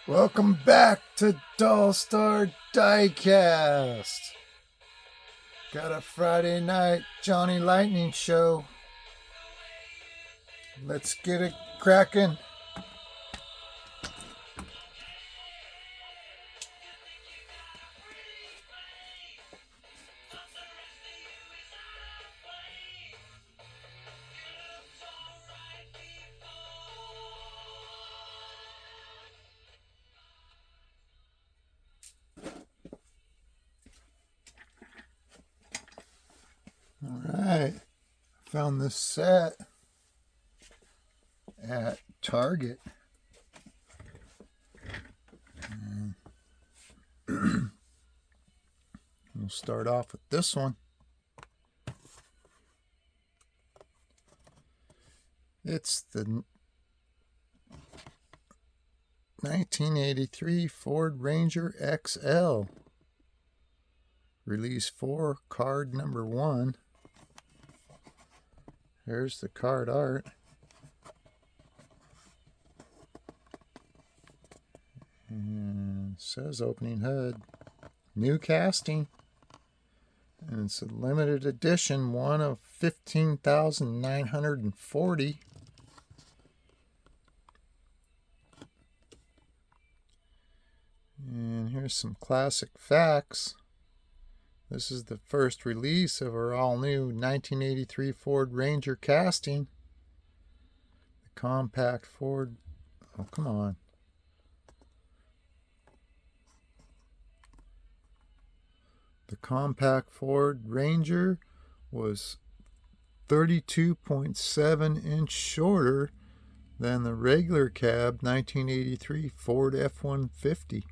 Welcome back to Doll Star Diecast. Got a Friday night Johnny Lightning show. Let's get it cracking. Alright, found this set at Target. We'll start off with this one. It's the 1983 Ford Ranger XL. Release 4, card number 1. Here's the card art. And it says opening hood. New casting. And it's a limited edition, one of 15,940. And here's some classic facts. This is the first release of our all-new 1983 Ford Ranger casting. The compact Ford... Oh, come on. The compact Ford Ranger was 32.7 inch shorter than the regular cab 1983 Ford F-150.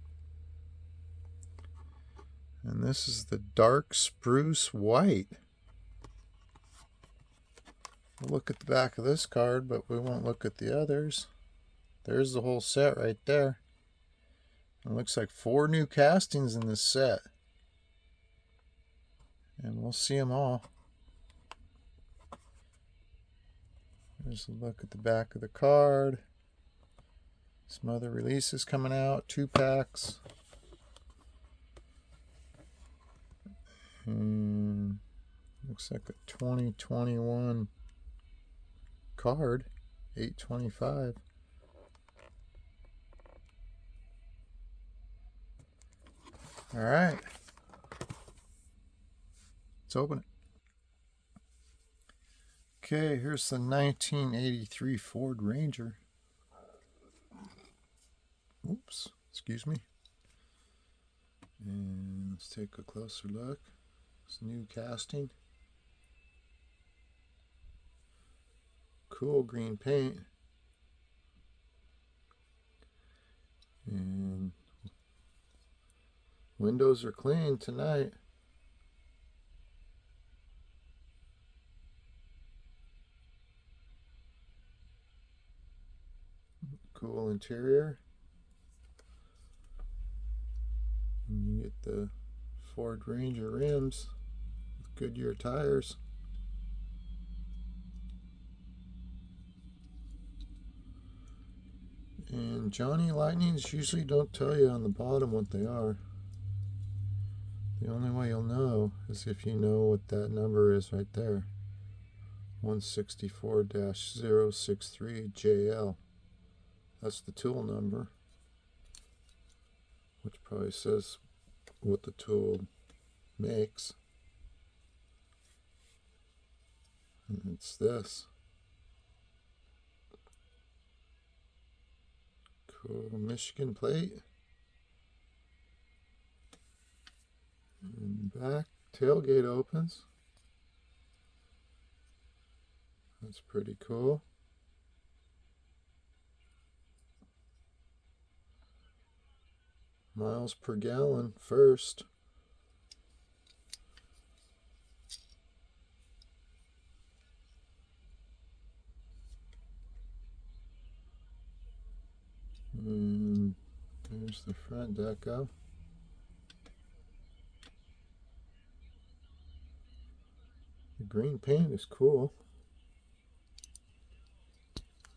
And this is the dark spruce white. We'll look at the back of this card, but we won't look at the others. There's the whole set right there. It looks like 4 new castings in this set. And we'll see them all. Here's a look at the back of the card. Some other releases coming out, 2 packs. And looks like a 2021 card, 825. All right. Let's open it. Okay, here's the 1983 Ford Ranger. Oops, excuse me. And let's take a closer look. It's new casting. Cool green paint. And windows are clean tonight. Cool interior. And you get the Ford Ranger rims with Goodyear tires. And Johnny Lightnings usually don't tell you on the bottom what they are. The only way you'll know is if you know what that number is right there. 164-063JL. That's the tool number, which probably says what the tool makes. And it's this. Cool Michigan plate. And back tailgate opens. That's pretty cool. Miles per gallon first. And there's the front deco. The green paint is cool.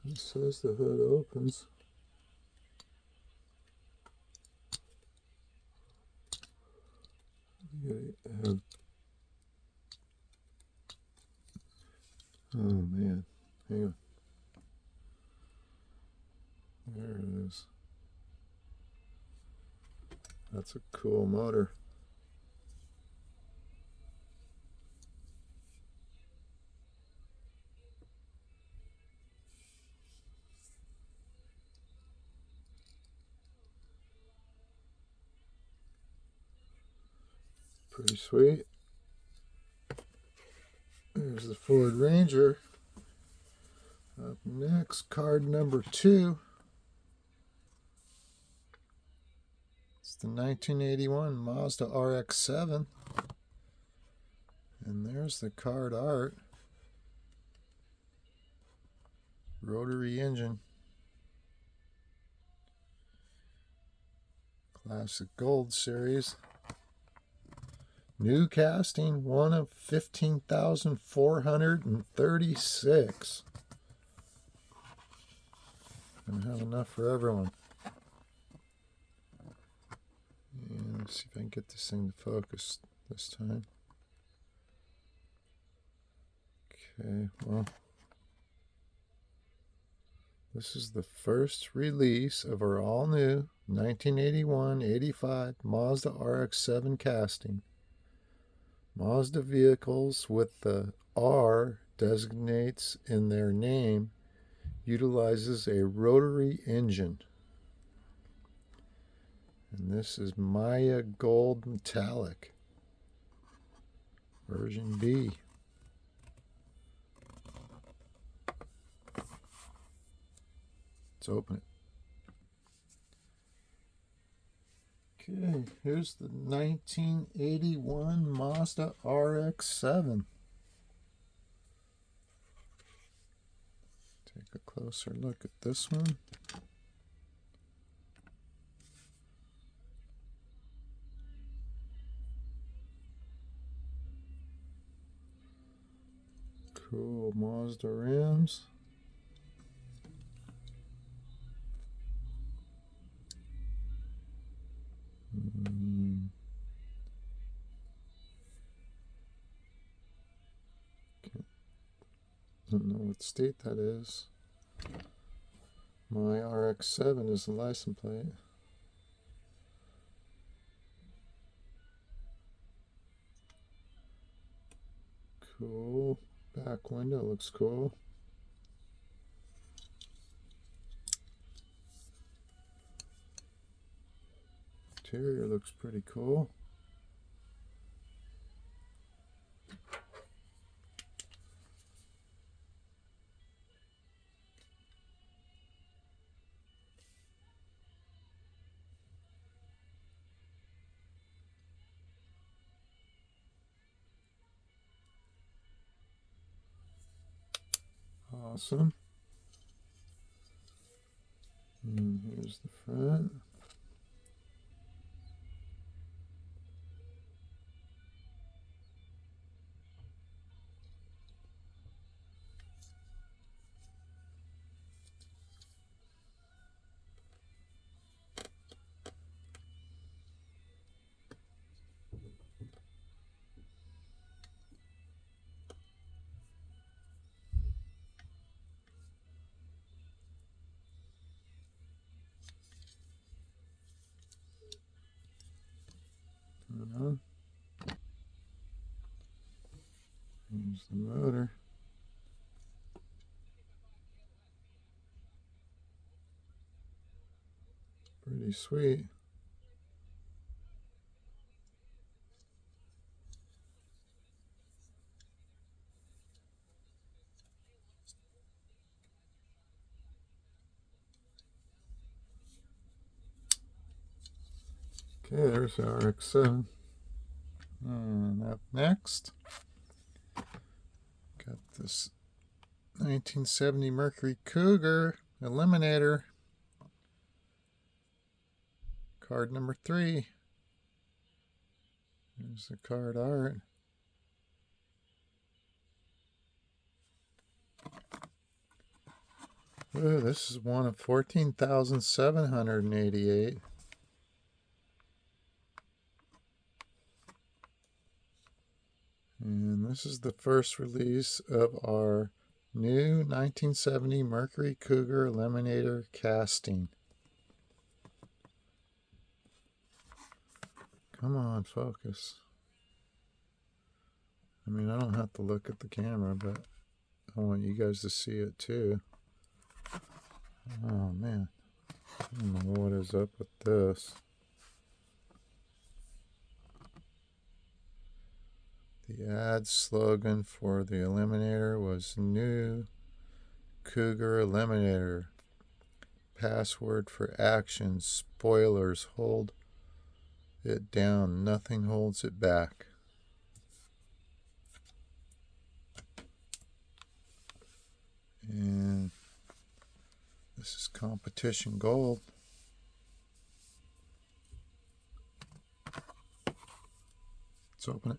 It says the hood opens. is. That's a cool motor. Pretty sweet. There's the Ford Ranger. Up next, card number 2. It's the 1981 Mazda RX-7. And there's the card art. Rotary engine. Classic Gold Series. New casting, one of 15,436. Gonna have enough for everyone. And let's see if I can get this thing to focus this time. Okay, well, this is the first release of our all-new 1981-85 Mazda RX-7 casting. Mazda vehicles with the R designates in their name utilizes a rotary engine. And this is Maya Gold Metallic, version B. Let's open it. Okay, here's the 1981 Mazda RX-7. Take a closer look at this one. Cool Mazda rims. Don't know what state that is. My RX-7 is the license plate. Cool. Back window looks cool. Interior looks pretty cool. Awesome. And here's the front. Here's the motor. Pretty sweet. Okay, there's our RX-7. And up next, got this 1970 Mercury Cougar Eliminator. Card number 3. Here's the card art. Ooh, this is one of 14,788. And this is the first release of our new 1970 Mercury Cougar Eliminator casting. Come on, focus. I mean, I don't have to look at the camera, but I want you guys to see it too. Oh man, I don't know what is up with this. The ad slogan for the Eliminator was New Cougar Eliminator. Password for action. Spoilers. Hold it down. Nothing holds it back. And this is competition gold. Let's open it.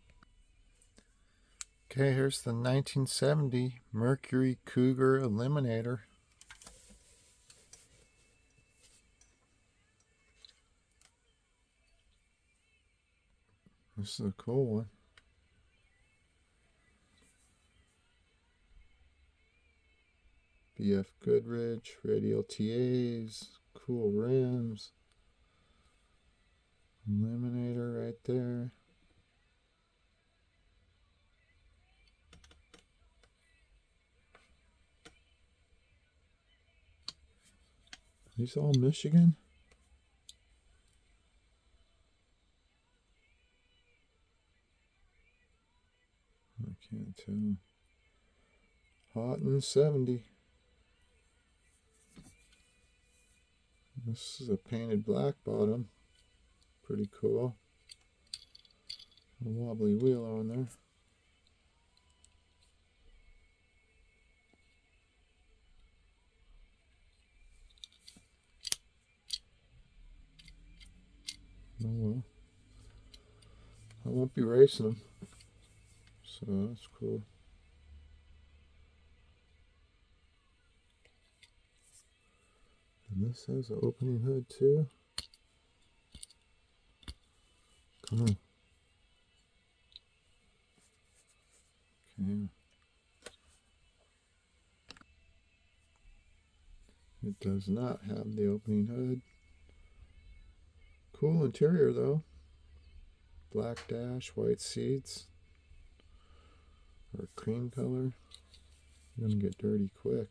Okay, here's the 1970 Mercury Cougar Eliminator. This is a cool one. BF Goodrich, radial TAs, cool rims. Eliminator right there. These all Michigan? I can't tell. Houghton 70. This is a painted black bottom. Pretty cool. A wobbly wheel on there. Oh well. I won't be racing them. So that's cool. And this has an opening hood too. Come on. Okay. It does not have the opening hood. Cool interior though. Black dash, white seats. Or cream color. You're gonna get dirty quick.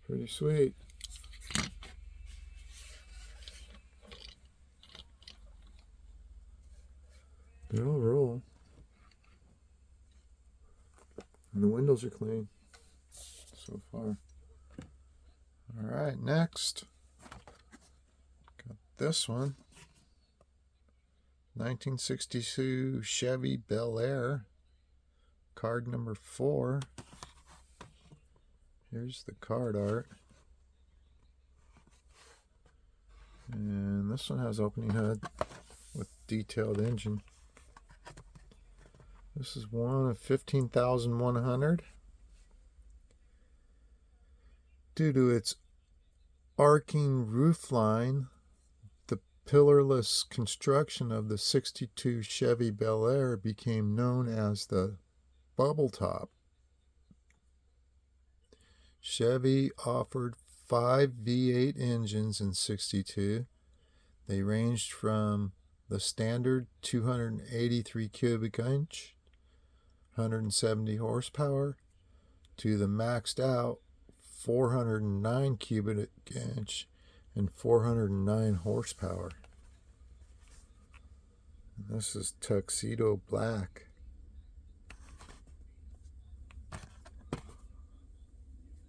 Pretty sweet. They all roll. And the windows are clean so far. Alright, next. Got this one. 1962 Chevy Bel Air. Card number 4. Here's the card art. And this one has opening hood with detailed engine. This is one of 15,100. Due to its arcing roofline, the pillarless construction of the 62 Chevy Bel Air became known as the bubble top. Chevy offered 5 V8 engines in 62. They ranged from the standard 283 cubic inch, 170 horsepower, to the maxed out 409 cubic inch and 409 horsepower. And this is tuxedo black.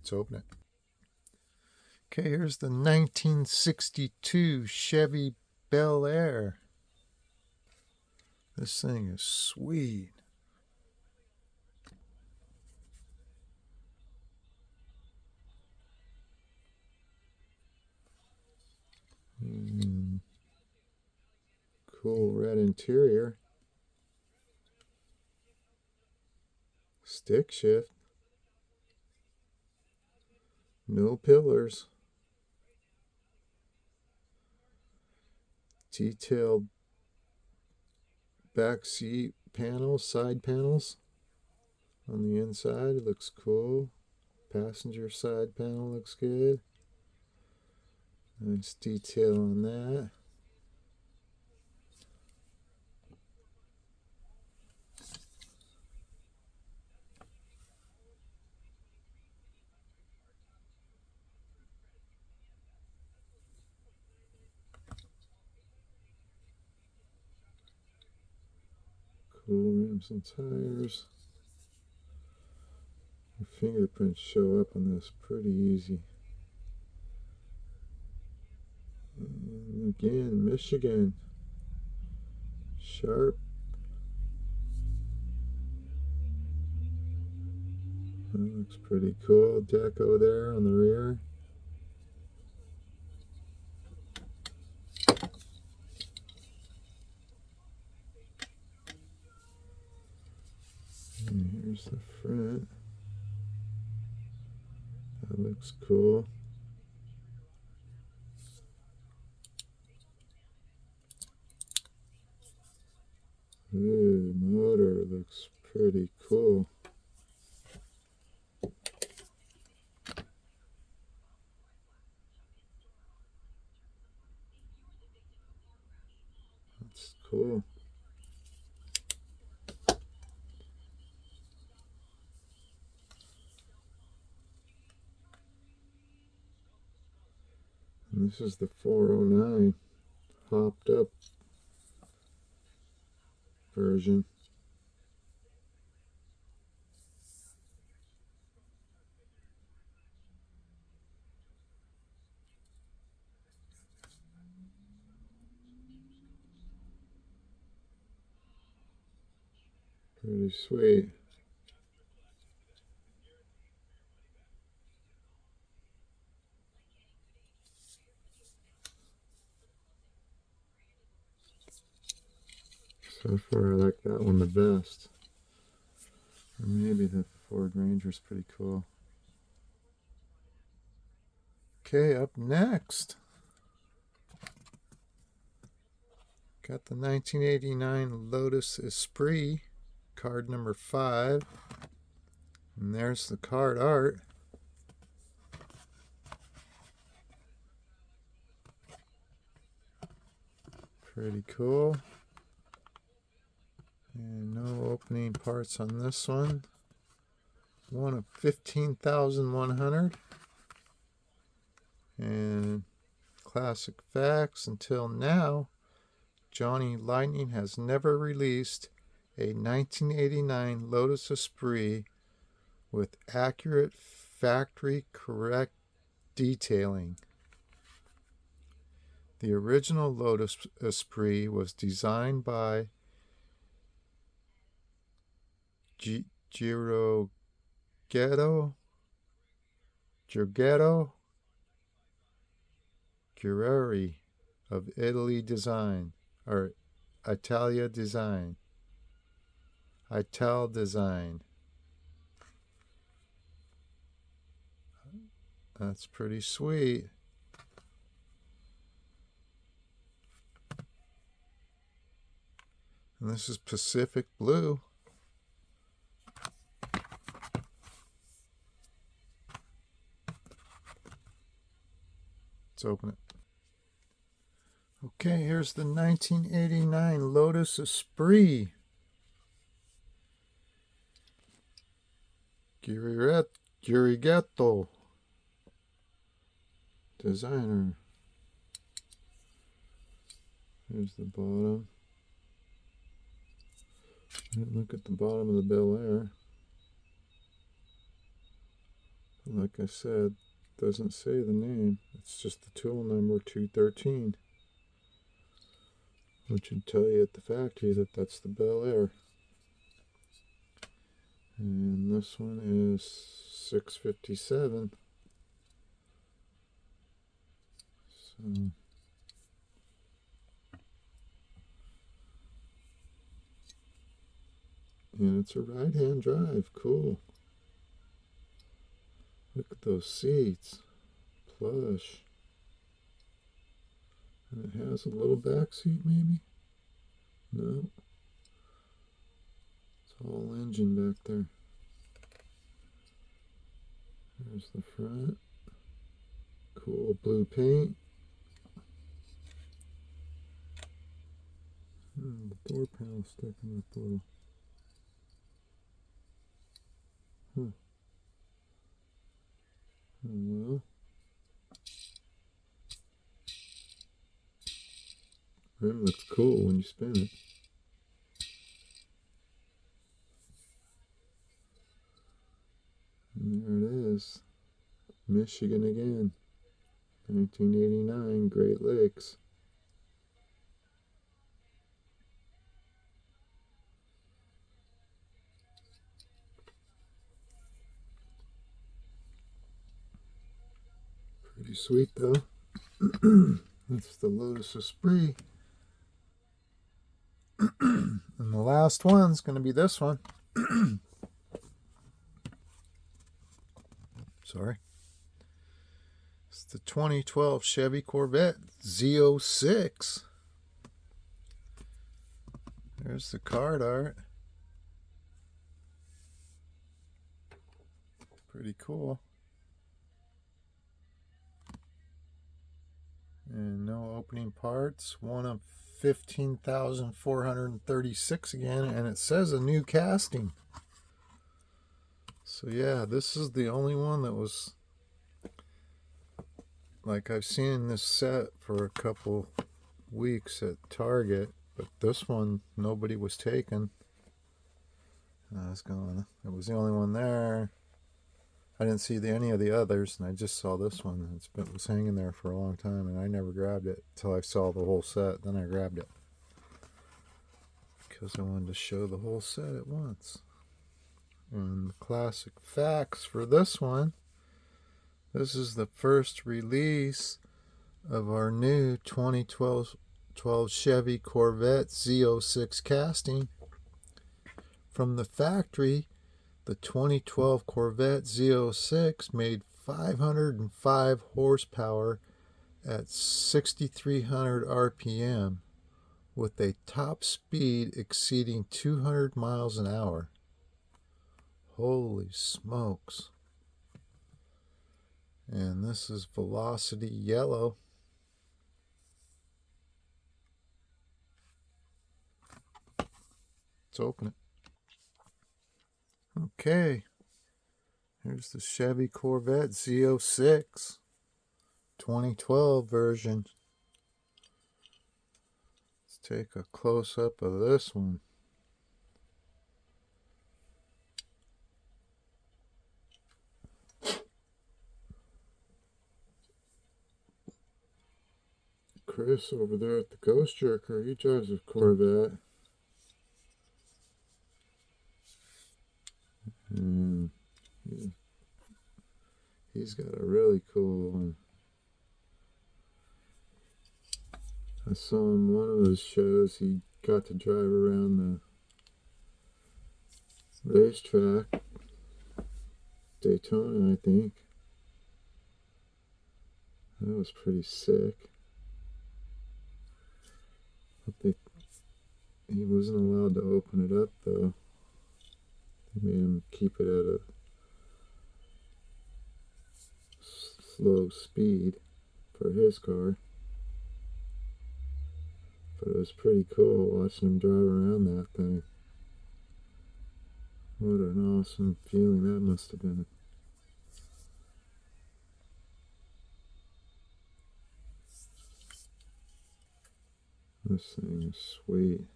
Let's open it. Okay, here's the 1962 Chevy Bel Air. This thing is sweet. Cool red interior. Stick shift. No pillars. Detailed back seat panels, side panels on the inside. It looks cool. Passenger side panel looks good. Nice detail on that. Cool rims and tires. Your fingerprints show up on this pretty easy. And again, Michigan. Sharp. That looks pretty cool. Deco there on the rear. And here's the front. That looks cool. Ooh, motor looks pretty cool. That's cool. And this is the 409 hopped up version. Pretty sweet. So far I like that one the best. Or maybe the Ford Ranger's pretty cool. Okay, up next, got the 1989 Lotus Esprit, card number 5. And there's the card art. Pretty cool. And no opening parts on this one. One of 15,100. And classic facts: until now, Johnny Lightning has never released a 1989 Lotus Esprit with accurate factory correct detailing. The original Lotus Esprit was designed by Giorgetto Guerrieri of Italia Design. Ital Design. That's pretty sweet. And this is Pacific Blue. Let's open it. Okay, here's the 1989 Lotus Esprit. Giorgetto designer. Here's the bottom. Look at the bottom of the Bel Air. Like I said, doesn't say the name. It's just the tool number 213, which would tell you at the factory that that's the Bel Air. And this one is 657. So and it's a right-hand drive. Cool. Look at those seats. Plush. And it has a little back seat, maybe? No. Whole engine back there. There's the front. Cool blue paint. The door panel sticking up a little. Oh well. Rim looks cool when you spin it. And there it is. Michigan again. 1989, Great Lakes. Pretty sweet though. That's the Lotus Esprit. And the last one's going to be this one. Sorry. It's the 2012 Chevy Corvette Z06. There's the card art. Pretty cool. And no opening parts. One of 15,436 again. And it says a new casting. So yeah, this is the only one that was, like, I've seen this set for a couple weeks at Target, but this one nobody was taking. I was going, it was the only one there. I didn't see any of the others, and I just saw this one. It was hanging there for a long time, and I never grabbed it until I saw the whole set. Then I grabbed it because I wanted to show the whole set at once. And the classic facts for this one. This is the first release of our new 2012 Chevy Corvette Z06 casting. From the factory, the 2012 Corvette Z06 made 505 horsepower at 6,300 RPM with a top speed exceeding 200 miles an hour. Holy smokes. And this is Velocity Yellow. Let's open it. Okay. Here's the Chevy Corvette Z06 2012 version. Let's take a close-up of this one. Chris over there at the Ghost Jerker, he drives a Corvette. And he's got a really cool one. I saw him one of his shows, he got to drive around the racetrack. Daytona, I think. That was pretty sick. He wasn't allowed to open it up though. They made him keep it at a slow speed for his car. But it was pretty cool watching him drive around that thing. What an awesome feeling that must have been. This thing is sweet.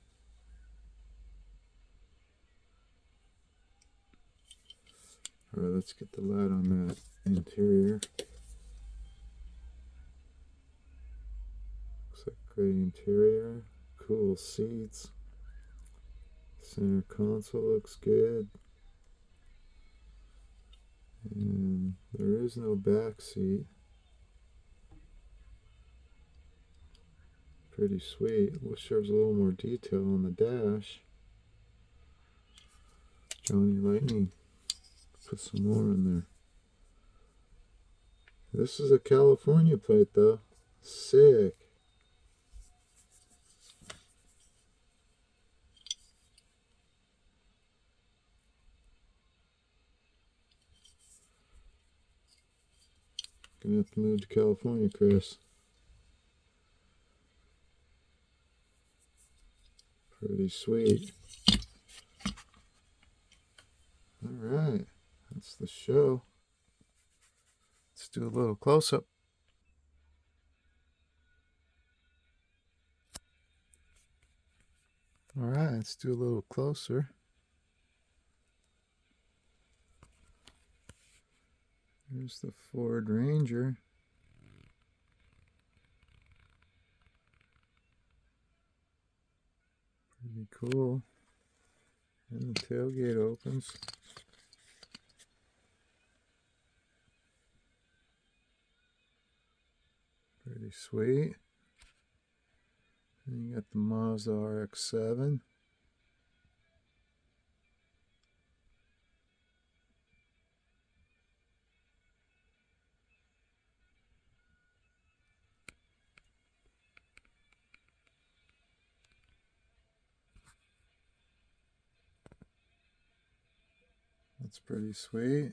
Alright, let's get the light on that interior. Looks like great interior. Cool seats. Center console looks good. And there is no back seat. Pretty sweet. Wish there was a little more detail on the dash. Johnny Lightning. Put some more in there. This is a California plate though. Sick. Gonna have to move to California, Chris. Pretty sweet. Alright, that's the show. Let's do a little close-up. Alright, let's do a little closer. Here's the Ford Ranger. Pretty cool. And the tailgate opens. Pretty sweet. And you got the Mazda RX-7. That's pretty sweet.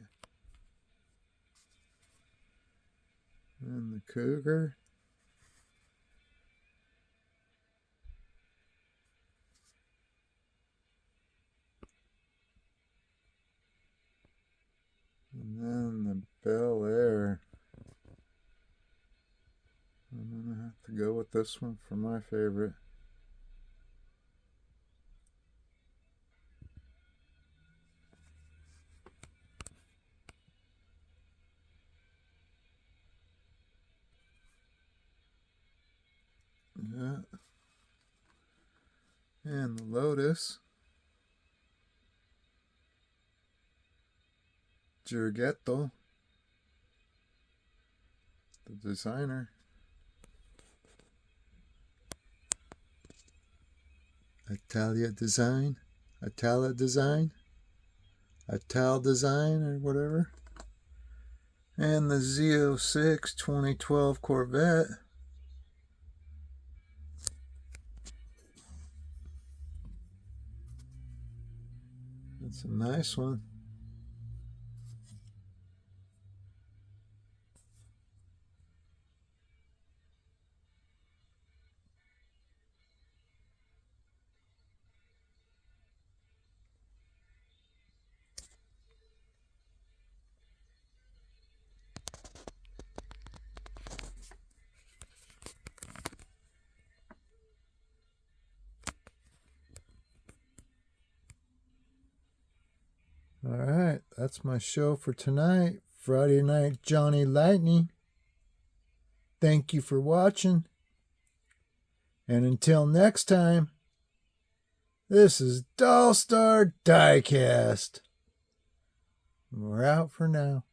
And the Cougar. And then the Bel Air. I'm gonna have to go with this one for my favorite. Yeah. And the Lotus. Giorgetto. The designer. Italia Design. Ital Design or whatever. And the Z06 2012 Corvette. That's a nice one. All right, that's my show for tonight. Friday Night Johnny Lightning. Thank you for watching. And until next time, this is Dollstar Diecast. We're out for now.